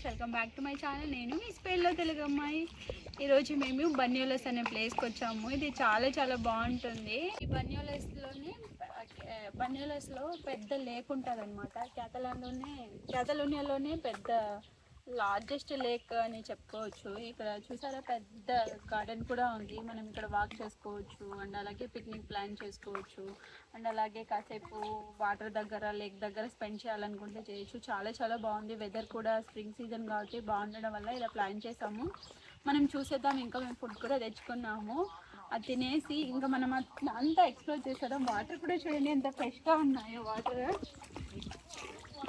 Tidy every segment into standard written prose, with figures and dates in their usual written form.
Welcome back to my channel. నేను మీ స్పెయిన్లో తెలుగు అమ్మాయి. ఈరోజు మేము బన్యోలస్ అనే ప్లేస్కి వచ్చాము. ఇది చాలా బాగుంటుంది. ఈ బన్యోలస్లో పెద్ద లేక్ ఉంటుంది అనమాట. క్యాటలోనియాలోనే పెద్ద లార్జెస్ట్ లేక్ అని చెప్పుకోవచ్చు. ఇక్కడ చూసారా, పెద్ద గార్డెన్ కూడా ఉంది. మనం ఇక్కడ వాక్ చేసుకోవచ్చు అండ్ అలాగే పిక్నిక్ ప్లాన్ చేసుకోవచ్చు అండ్ అలాగే కాసేపు వాటర్ దగ్గర లేక్ దగ్గర స్పెండ్ చేయాలనుకుంటే చేయొచ్చు. చాలా బాగుంది. వెదర్ కూడా స్ప్రింగ్ సీజన్ కాబట్టి బాగుండడం వల్ల ఇలా ప్లాన్ చేసాము. మనం చూసేద్దాం. ఇంకా మేము ఫుడ్ కూడా తెచ్చుకున్నాము. అది తినేసి ఇంకా మనం అంతా ఎక్స్ప్లోర్ చేసేద్దాం. వాటర్ కూడా చూడండి ఎంత ఫ్రెష్గా ఉన్నాయో. వాటర్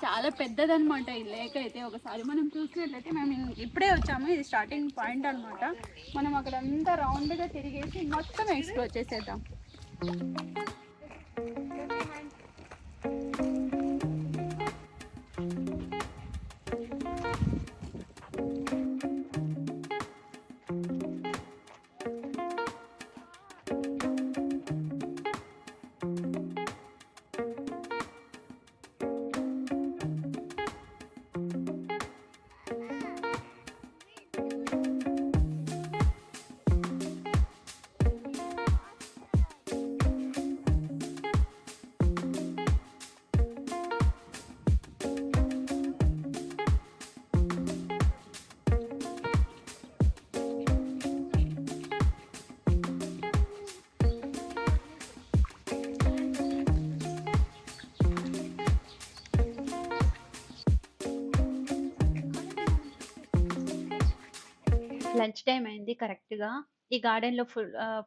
చాలా పెద్దదన్నమాట ఈ లేక్ అయితే. ఒకసారి మనం చూసినట్లయితే మేము ఇప్పుడే వచ్చాము. ఇది స్టార్టింగ్ పాయింట్ అనమాట. మనం అక్కడంతా రౌండ్గా తిరిగేసి మొత్తం ఎక్స్ప్లోర్ చేసేద్దాం. లంచ్ టైం అయింది కరెక్ట్‌గా. ఈ గార్డెన్‌లో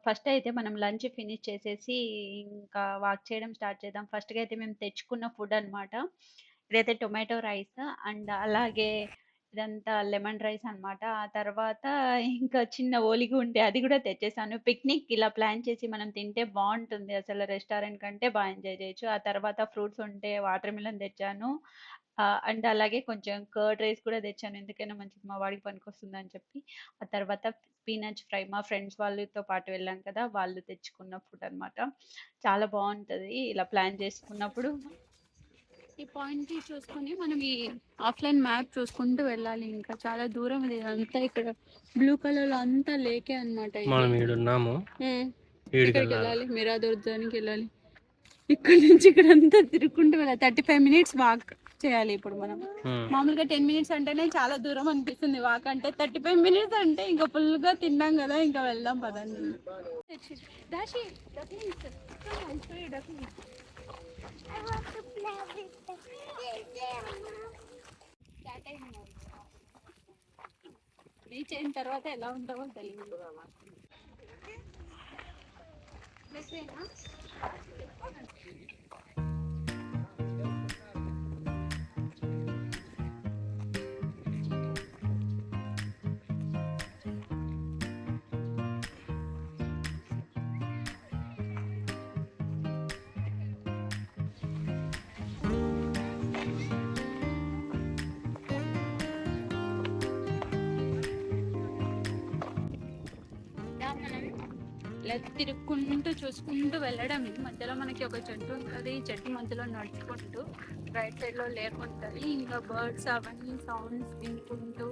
ఫస్ట్ అయితే మనం లంచ్ ఫినిష్ చేసేసి ఇంకా వాక్ చేయడం స్టార్ట్ చేద్దాం. ఫస్ట్‌గా అయితే మేము తెచ్చుకున్న ఫుడ్ అనమాట. ఇదైతే టొమాటో రైస్ అండ్ అలాగే ఇదంతా లెమన్ రైస్ అనమాట. ఆ తర్వాత ఇంకా చిన్న ఓలిగి ఉంటే అది కూడా తెచ్చేసాను. పిక్నిక్ ఇలా ప్లాన్ చేసి మనం తింటే బావుంటుంది. అసలు రెస్టారెంట్ కంటే ఎంజాయ్ చేయొచ్చు. ఆ తర్వాత ఫ్రూట్స్ ఉంటే వాటర్ మిలన్ తెచ్చాను. అండ్ అలాగే కొంచెం కర్డ్ రైస్ కూడా తెచ్చాను. ఎందుకైనా మంచిది, మా వాడికి పనికొస్తుందని చెప్పి. ఆ తర్వాత స్పినచ్ ఫ్రై మా ఫ్రెండ్స్ వాళ్ళతో పాటు వెళ్ళాం కదా! వాళ్ళు తెచ్చుకున్న ఫుడ్ అనమాట. చాలా బావుంటది ఇలా ప్లాన్ చేసుకున్నప్పుడు. ఈ పాయింట్‌ని చూసుకొని మనం ఈ ఆఫ్‌లైన్ మ్యాప్ చూసుకుంటూ వెళ్ళాలి. ఇంకా చాలా దూరం ఇది. ఇదంతా ఇక్కడ బ్లూ కలర్‌లో అంతా లేకే అనమాట ఇది. మనం ఈడున్నాము. ఇక్కడికెళ్ళాలి. మిరాదోర్జానికెళ్ళాలి. ఇక్కడ నుంచి ఇక్కడంతా తిరుక్కుంటూ వెళ్ళాలి. 35 మినిట్స్ వాక్ చేయాలి ఇప్పుడు మనం. మామూలుగా 10 మినిట్స్ అంటేనే చాలా దూరం అనిపిస్తుంది వాక్ అంటే. 35 మినిట్స్ అంటే ఇంకా ఫుల్గా తిన్నాం కదా, ఇంకా వెళ్దాం పదండి. దాషి డక్లింగ్స్, I want to play with the reach అయిన తర్వాత ఎలా ఉంటావో తెలియదు. ఇలా తిరుక్కుంటూ చూసుకుంటూ వెళ్ళడం. మధ్యలో మనకి ఒక చెట్టు ఉంటుంది. చెట్టు మధ్యలో నడుచుకుంటూ రైట్ సైడ్లో లేక్ ఉంటుంది. ఇంకా బర్డ్స్ అవన్నీ సౌండ్స్ వినుకుంటూ,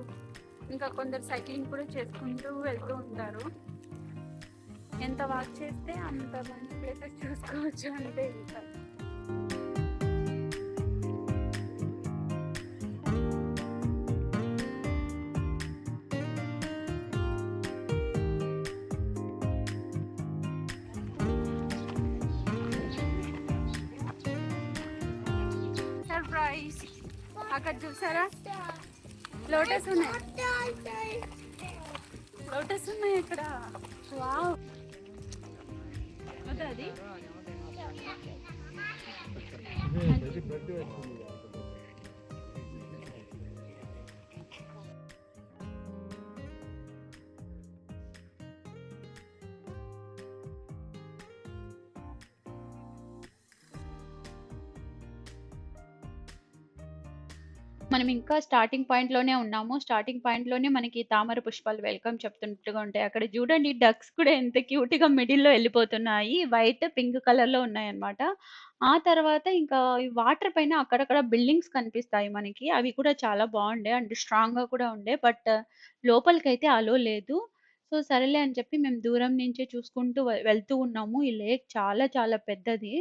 ఇంకా కొందరు సైక్లింగ్ కూడా చేసుకుంటూ వెళ్తూ ఉంటారు. ఎంత వాక్ చేస్తే అంత మంచి ప్లేసెస్ చూసుకోవచ్చు అంటే ఇంకా. సర్ప్రైజ్! అక్కడ చూసారా, లోటస్ ఉన్నాయి. లోటస్ ఉన్నాయి ఇక్కడ. వావ్, అది మనం ఇంకా స్టార్టింగ్ పాయింట్‌లోనే ఉన్నాము. స్టార్టింగ్ పాయింట్‌లోనే మనకి తామర పుష్పాలు వెల్కమ్ చెప్తున్నట్టుగా ఉంటాయి. అక్కడ చూడండి డక్స్ కూడా ఎంత క్యూట్‌గా మిడిల్‌లో ఎళ్ళిపోతున్నాయి. వైట్, పింక్ కలర్‌లో ఉన్నాయన్నమాట. ఆ తర్వాత ఇంకా ఈ వాటర్ పైన అక్కడక్కడ బిల్డింగ్స్ కనిపిస్తాయి మనకి. అవి కూడా చాలా బావుండే అండ్ స్ట్రాంగ్‌గా కూడా ఉండే. బట్ లోపలికైతే అలో లేదు. సో, సరేలే అని చెప్పి మేము దూరం నుంచే చూసుకుంటూ వెళ్తూ ఉన్నాము. ఈ లేక్ చాలా చాలా పెద్దది.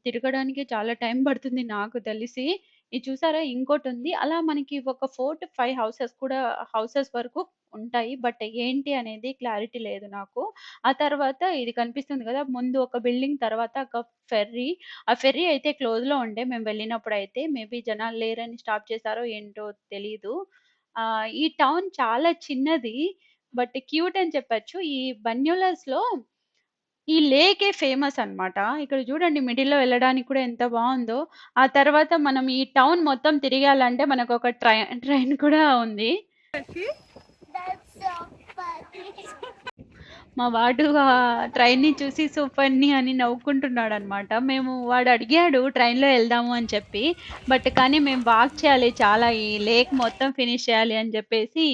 తిరగడానికి చాలా టైం పడుతుంది నాకు తెలిసి. ఇది చూసారా ఇంకోటుంది. అలా మనకి ఒక 4-5 హౌసెస్ వరకు ఉంటాయి. బట్ ఏంటి అనేది క్లారిటీ లేదు నాకు. ఆ తర్వాత ఇది కనిపిస్తుంది గదా! ముందు ఒక బిల్డింగ్ తర్వాత ఒక ఫెర్రీ. ఆ ఫెర్రీ అయితే క్లోజ్‌లో ఉండే మేము వెళ్ళినప్పుడైతే. మేబీ జనాలు లేరని స్టాప్ చేశారో ఏంటో తెలీదు. ఈ టౌన్ చాలా చిన్నది. బట్ క్యూట్ అని చెప్పొచ్చు. ఈ బన్యోలస్‌లో ఈ లేకే ఫేమస్ అన్నమాట. ఇక్కడ చూడండి మిడిల్‌లో వెళ్ళడానికి కూడా ఎంత బావుందో. ఆ తర్వాత మనం ఈ టౌన్ మొత్తం తిరగాలంటే మనకొక ట్రైన్ కూడా ఉంది. That's so funny. మా వాడు ట్రైన్‌ని చూసి సో ఫన్నీ అని నవ్వుకుంటున్నాడన్నమాట. వాడు అడిగాడు ట్రైన్‌లో ఎళ్దాము అని చెప్పి. కానీ మేము వాక్ చేయాలి చాలా ఈ లేక్ మొత్తం ఫినిష్ చేయాలి అని చెప్పేసి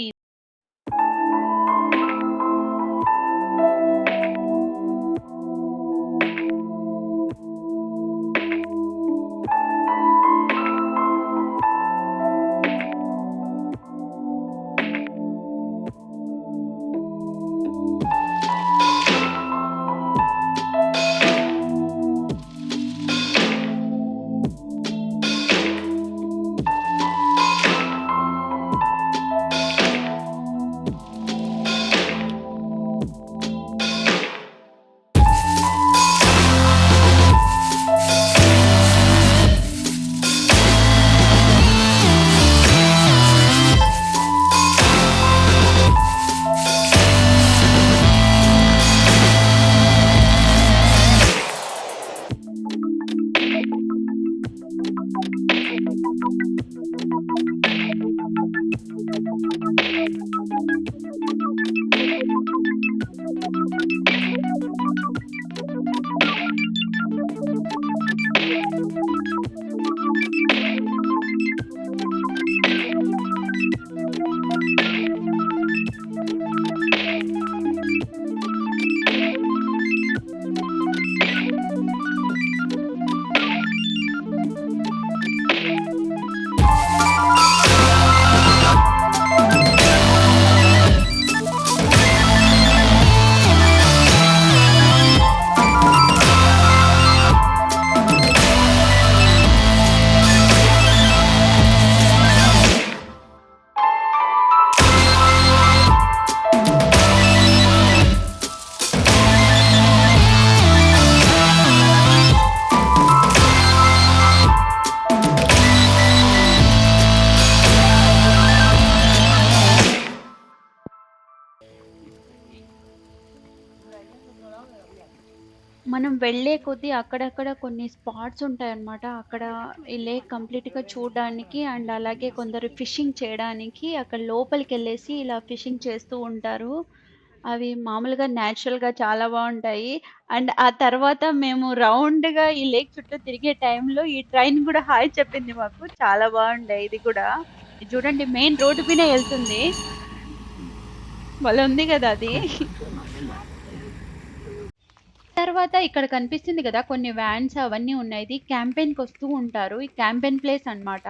మనం వెళ్ళే కొద్దీ అక్కడక్కడ కొన్ని స్పాట్స్ ఉంటాయన్నమాట. అక్కడ ఈ లేక్ కంప్లీట్‌గా చూడడానికి అండ్ అలాగే కొందరు ఫిషింగ్ చేయడానికి అక్కడ లోపలికెళ్ళేసి ఇలా ఫిషింగ్ చేస్తూ ఉంటారు. అవి మామూలుగా నేచురల్‌గా చాలా బావుంటాయి. అండ్ ఆ తర్వాత మేము రౌండ్‌గా ఈ లేక్ చుట్టూ తిరిగే టైంలో ఈ ట్రైన్ గూడా హాయ్ చెప్పింది మాకు. చాలా బావుండే ఇది కూడా. ఇది చూడండి మెయిన్ రోడ్డు మీనే ఎళ్తుంది. భలే ఉంది గదా! అది. తర్వాత ఇక్కడ కనిపిస్తుంది గదా! కొన్ని వ్యాన్స్ అవన్నీ ఉన్నాయి. ఇది క్యాంపెయిన్‌కొస్తూ ఉంటారు. ఈ క్యాంపెయిన్ ప్లేస్ అన్నమాట.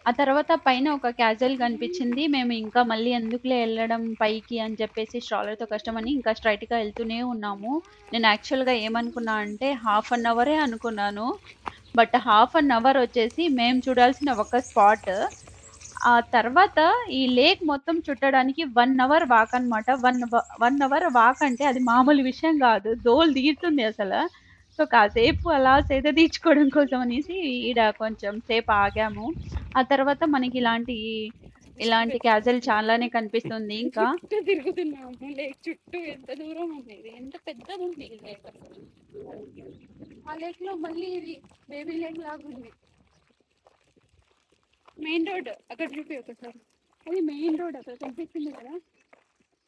ఆ తర్వాత పైన ఒక క్యాజువల్ కనిపించింది. మేము ఇంకా మళ్ళీ ఎందుకులే ఎళ్ళడం పైకి అని చెప్పేసి స్ట్రాలర్‌తో కష్టమని ఇంకా స్ట్రెయిట్‌గా ఎళ్తూనే ఉన్నాము. నేను యాక్చువల్‌గా ఏమనుకున్నా అంటే హాఫ్ అన్ అవరే అనుకున్నాను. బట్ హాఫ్ అన్ అవర్ వచ్చేసి మేము చూడాల్సిన ఒక స్పాట్. ఆ తర్వాత ఈ లేక్ మొత్తం చుట్టడానికి 1 అవర్ వాక్ అన్నమాట. 1 అవర్ వాక్ అంటే అది మామూలు విషయం గాదు. దోల తీరుతుంది అసల. సో, కాసేపు అలా సేద తీర్చుకోవడం కోసం అనేసి ఈడ కొంచెం సేపు ఆగాము. ఆ తర్వాత మనకి ఇలాంటి క్యాజువల్ చాలానే కనిపిస్తుంది ఇంకా. చుట్టూ తిరుగుతున్నాము లేక్ చుట్టూ ఎంత దూరం ఉంది ఇది ఎంత పెద్దది ఉంది ఈ లేక్ అసలు ఆ లేక్ లో మళ్ళీ ఇది బేబీ లేక్ లాగా ఉంది మెయిన్ రోడ్ అక్కడ చూపి ఒకసారి అది మెయిన్ రోడ్ అక్కడ కనిపిస్తుంది కదా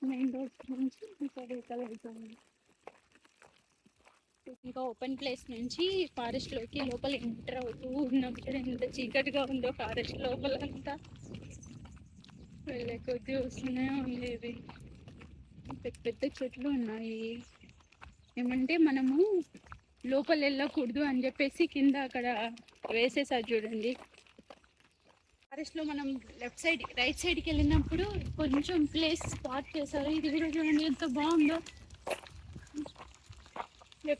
మెయిన్ రోడ్ నుంచి ఇక్కడ వెళ్తుంది ఇంకా ఓపెన్ ప్లేస్ నుంచి ఫారెస్ట్ లోకి లోపల ఎంటర్ అవుతూ ఉన్నప్పుడు ఎంత చీకటిగా ఉందో ఫారెస్ట్ లోపల అంతా వెళ్ళే కొద్దీ వస్తూనే ఉండేది. పెద్ద పెద్ద చెట్లు ఉన్నాయి. ఏమంటే మనము లోపల వెళ్ళకూడదు అని చెప్పేసి కింద అక్కడ వేసేసారు చూడండి. ఫారెస్ట్ లో మనం లెఫ్ట్ సైడ్ రైట్ సైడ్కి వెళ్ళినప్పుడు కొంచెం ప్లేస్ స్పాట్ చేశారు. ఇది కూడా చూడండి ఎంత బాగుందో.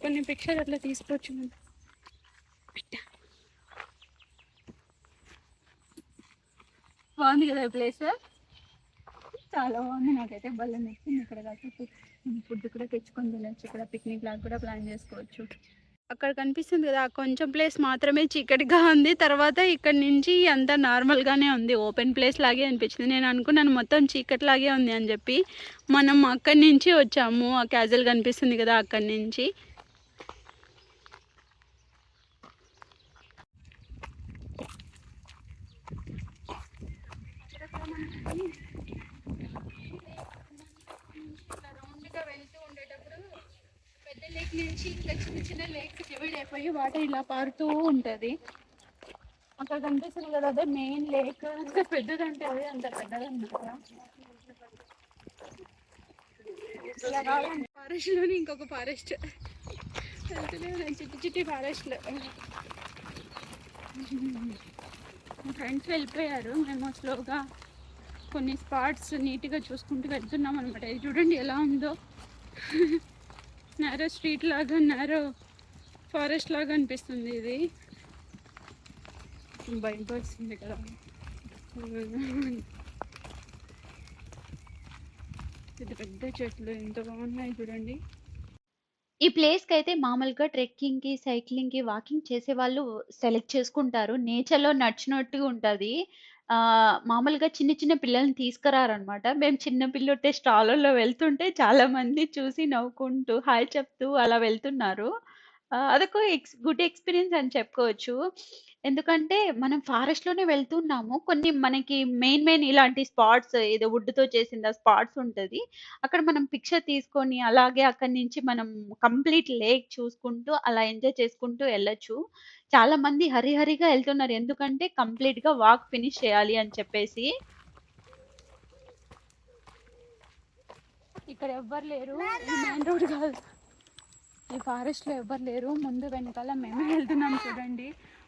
కొన్ని పిక్చర్ అట్లా తీసుకోవచ్చు మనం. బాగుంది కదా ప్లేస్, చాలా బాగుంది. నాకైతే భలే నచ్చింది. ఇక్కడ కాకపోతే ఫుడ్ కూడా తెచ్చుకొని తినచ్చు. ఇక్కడ పిక్నిక్ లాగా కూడా ప్లాన్ చేసుకోవచ్చు. అక్కడ కనిపిస్తుంది కదా కొంచెం ప్లేస్ మాత్రమే చీకటిగా ఉంది. తర్వాత ఇక్కడ నుంచి అంతా నార్మల్గానే ఉంది. ఓపెన్ ప్లేస్ లాగే అనిపించింది. నేను అనుకున్నాను మొత్తం చీకటి లాగే ఉంది అని చెప్పి. మనం అక్కడి నుంచి వచ్చాము. ఆ క్యాజువల్ కనిపిస్తుంది కదా అక్కడి నుంచి. రౌండ్గా వెళ్తూ ఉండేటప్పుడు పెద్ద లేక్ నుంచి ఇంకా చిన్న చిన్న లేక్స్ డివైడ్ అయిపోయి వాటర్ ఇలా పారుతూ ఉంటుంది. అక్కడ కనిపిస్తుంది కదా అదే మెయిన్ లేక్. అంత పెద్దదంటే అదే అంత పెద్దదన్నమాట. ఫారెస్ట్ లోని ఇంకొక ఫారెస్ట్ వెళ్తూనే చిట్టి చిట్టి ఫారెస్ట్లు. మా ఫ్రెండ్స్ వెళ్ళిపోయారు. మేము స్లోగా కొన్ని స్పాట్స్ నీట్గా చూసుకుంటూ వెళ్తున్నాం అనమాట. ఇది చూడండి ఎలా ఉందో. నేరో స్ట్రీట్ లాగా, నేరో ఫారెస్ట్ లాగా అనిపిస్తుంది. ఇది భయం వస్తుంది కదా. పెద్ద పెద్ద చెట్లు ఎంత బాగున్నాయి చూడండి. ఈ ప్లేస్కి అయితే మామూలుగా ట్రెక్కింగ్కి, సైక్లింగ్కి, వాకింగ్ చేసే వాళ్ళు సెలెక్ట్ చేసుకుంటారు. నేచర్లో నడిచినట్టుగా ఉంటుంది. మామూలుగా చిన్న చిన్న పిల్లల్ని తీసుకురారనమాట. మేము చిన్న పిల్లుంటే స్ట్రాలర్లో వెళ్తుంటే చాలా మంది చూసి నవ్వుకుంటూ హాయ్ చెప్తూ అలా వెళ్తున్నారు. అదొక గుడ్ ఎక్స్పీరియన్స్ అని చెప్పుకోవచ్చు. ఎందుకంటే మనం ఫారెస్ట్‌లోనే వెళ్తున్నాము. కొన్ని మనకి మెయిన్ ఇలాంటి స్పాట్స్ ఏదో వుడ్‌తో చేసింది ఆ స్పాట్స్ ఉంటది. అక్కడ మనం పిక్చర్ తీసుకొని అలాగే అక్కడి నుంచి మనం కంప్లీట్ లేక్ చూసుకుంటూ అలా ఎంజాయ్ చేసుకుంటూ ఎళ్ళొచ్చు. చాలా మంది హరీగా ఎళ్తున్నారు. ఎందుకంటే కంప్లీట్‌గా వాక్ ఫినిష్ చేయాలి అని చెప్పేసి. ఇక్కడ ఎవ్వరు లేరు. ఇది మెయిన్ రోడ్ కాదు. ఈ ఫారెస్ట్లో ఎవ్వరు లేరు. ముందు వెనకాల మేమే వెళ్తున్నాం చూడండి.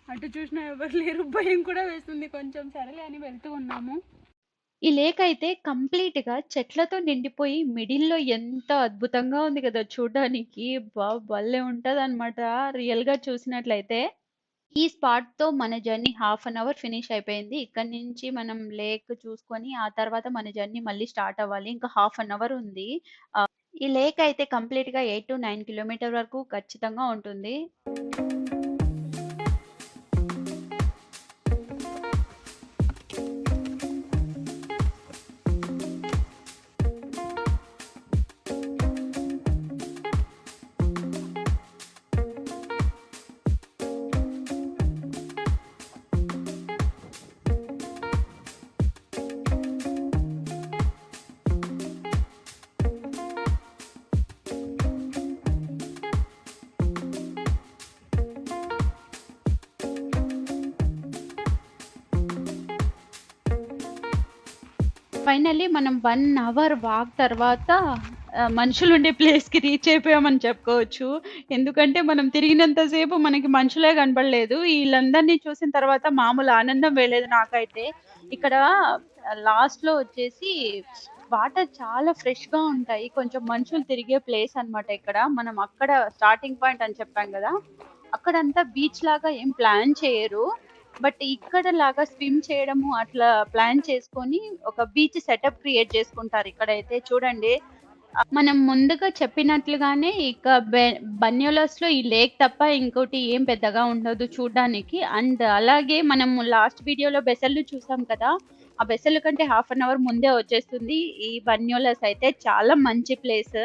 అటు చూసినా ఎవరు లేరు. భయం కూడా వేస్తుంది కొంచెం. సరేలే అని వెళ్తూ ఉన్నాము. ఈ లేక్ అయితే కంప్లీట్‌గా చెట్లతో నిండిపోయి మిడిల్‌లో ఎంత అద్భుతంగా ఉంది కదా చూడడానికి. భలే ఉంటదనమాట రియల్‌గా చూసినట్లయితే. ఈ స్పాట్‌తో మన journey half an hour finish అయిపోయింది. ఇక్కడి నుంచి మనం లేక్ చూసుకొని ఆ తర్వాత మన జర్నీ మళ్ళీ స్టార్ట్ అవ్వాలి. ఇంకా హాఫ్ అన్ అవర్ ఉంది. ఈ లేక్ అయితే కంప్లీట్‌గా 8-9 కిలోమీటర్ వరకు ఖచ్చితంగా ఉంటుంది. ఫైనల్లీ మనం 1 అవర్ వాక్ తర్వాత మనుషులుండే ప్లేస్‌కి రీచ్ అయిపోయామని చెప్పుకోవచ్చు. ఎందుకంటే మనం తిరిగినంత సేపు మనకి మనుషులే కనపడలేదు. ఈళ్ళందరిని చూసిన తర్వాత మామూలు ఆనందం వేయలేదు నాకైతే. ఇక్కడ లాస్ట్‌లో వచ్చేసి వాటర్ చాలా ఫ్రెష్‌గా ఉంటాయి. కొంచెం మనుషులు తిరిగే ప్లేస్ అనమాట ఇక్కడ. మనం అక్కడ స్టార్టింగ్ పాయింట్ అని చెప్పాం గదా! అక్కడంతా బీచ్ లాగా ఏం ప్లాన్ చేయరు. బట్ ఇక్కడ లాగా స్విమ్ చేయడము అట్లా ప్లాన్ చేసుకొని ఒక బీచ్ సెటప్ క్రియేట్ చేసుకుంటారు ఇక్కడైతే చూడండి. మనం ముందుగా చెప్పినట్లుగానే ఇక బన్యోలస్‌లో ఈ లేక్ తప్ప ఇంకోటి ఏం పెద్దగా ఉండదు చూడ్డానికి. అండ్ అలాగే మనము లాస్ట్ వీడియోలో బెసల్లు చూసాం కదా! ఆ బెసల్లు కంటే హాఫ్ అన్ అవర్ ముందే వచ్చేస్తుంది. ఈ బన్యోలస్ అయితే చాలా మంచి ప్లేస్.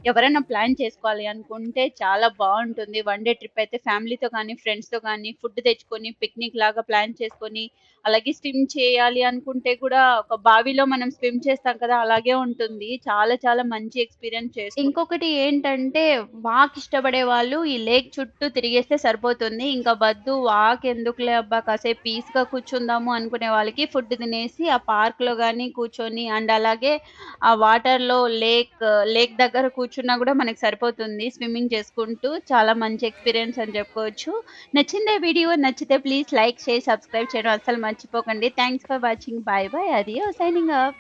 ఎవరైనా ప్లాన్ చేసుకోవాలి అనుకుంటే చాలా బావుంటుంది. వన్ డే ట్రిప్ అయితే ఫ్యామిలీతో కానీ, ఫ్రెండ్స్‌తో కానీ ఫుడ్ తెచ్చుకొని పిక్నిక్ లాగా ప్లాన్ చేసుకొని, అలాగే స్విమ్ చేయాలి అనుకుంటే కూడా ఒక బావిలో మనం స్విమ్ చేస్తాం కదా! అలాగే ఉంటుంది. చాలా చాలా మంచి ఎక్స్‌పీరియన్స్ ఇంకొకటి ఏంటంటే వాక్ ఇష్టపడే వాళ్ళు ఈ లేక్ చుట్టూ తిరిగేస్తే సరిపోతుంది. ఇంకా వద్దు వాక్ ఎందుకులే అబ్బా! కాసేపు పీస్‌గా కూర్చుందాము అనుకునే వాళ్ళకి ఫుడ్ తినేసి ఆ పార్క్‌లో గాని కూర్చొని అండ్ అలాగే ఆ వాటర్‌లో లేక్ దగ్గర కూర్చున్నా గూడా మనకు సరిపోతుంది. స్విమ్మింగ్ చేసుకుంటూ చాలా మంచి ఎక్స్‌పీరియన్స్ అని చెప్పుకోవచ్చు. నచ్చిందా వీడియో? నచ్చితే ప్లీజ్ లైక్, షేర్, సబ్స్క్రైబ్ చేయడం అస్సలు మర్చిపోకండి. Thanks for watching. By by. Audio signing off.